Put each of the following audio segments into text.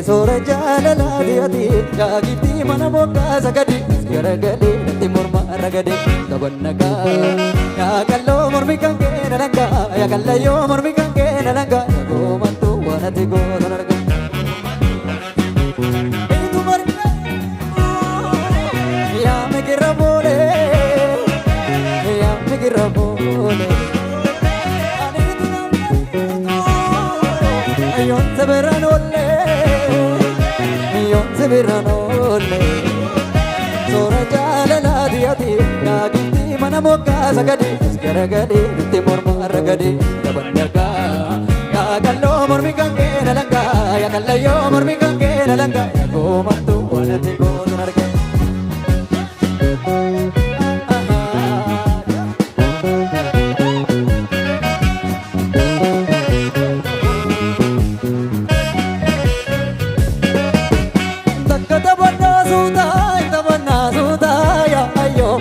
Sore jalala diati jagiti mana boka sagadi garagade nanti murma ragade tabanaga ya kallo murmi kange nalanga ya kallayo murmi kange nalanga go mantu wanati go nalanga itu marga ya me girabole ayon seberanole Biranolle Sora jalala diati Nagiti mana moka sagadi Garagadi nanti morma ragadi Dabanyaga Ya kallo mormi kange nalanga Ya kallayo mormi kange nalanga Ya go mantu wanati go nunarga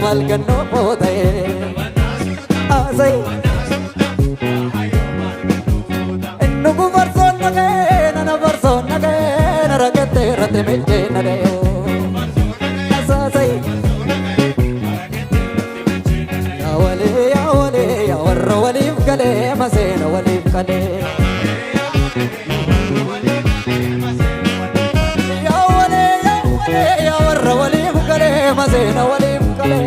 Malgano potaye asai ennugu varson nage naragete rate meje nage asai ya wale ya warro walif kale masena walif kale ya wale ya warro walif kale masena walif kale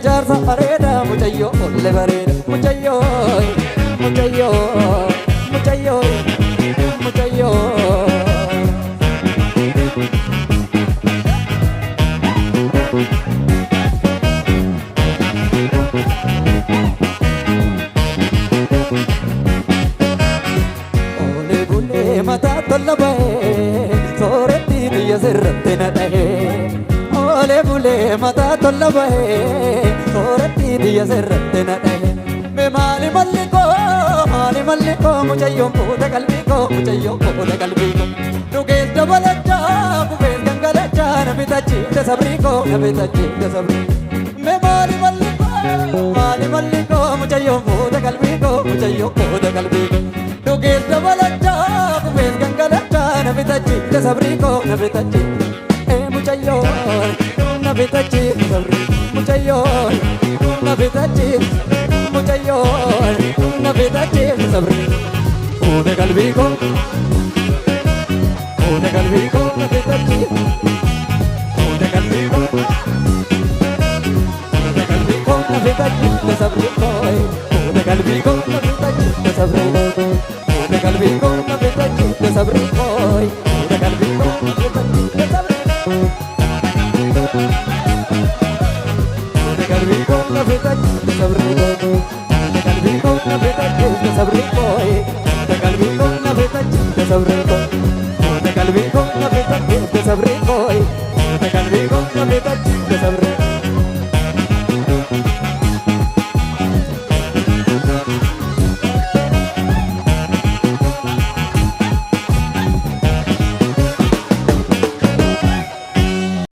Jarsa areda muchayo olle bareda muchayo muchayo muchayo muchayo ole bule mata tollabe soreti biya sirte na dahe ole bule mata tollabe soreti biya sirte na dahe me mali malliko muchayo puta kalbiko muchayo puta kalbiko nuges dabalacha kubes gangalacha nabitachi de sabriko me mali malliko muchayo puta kalbiko nuges dabalacha kubes gangalacha nabitachi de sabriko muchayo nabitachi sabri muchayo nabitachi muchayo nabitachi sabri puta kalbiko nabitachi nabitachi de sabriko puta kalbiko nabitachi de sabriko puta kalbiko nabitachi de sabriko puta kalbiko nabitachi de sabriko puta kalbiko nabitachi de sabriko puta kalbiko nabitachi de sabriko puta kalbiko nabitachi de sabriko puta kalbiko nabitachi de sabriko puta kalbiko nabitachi de sabriko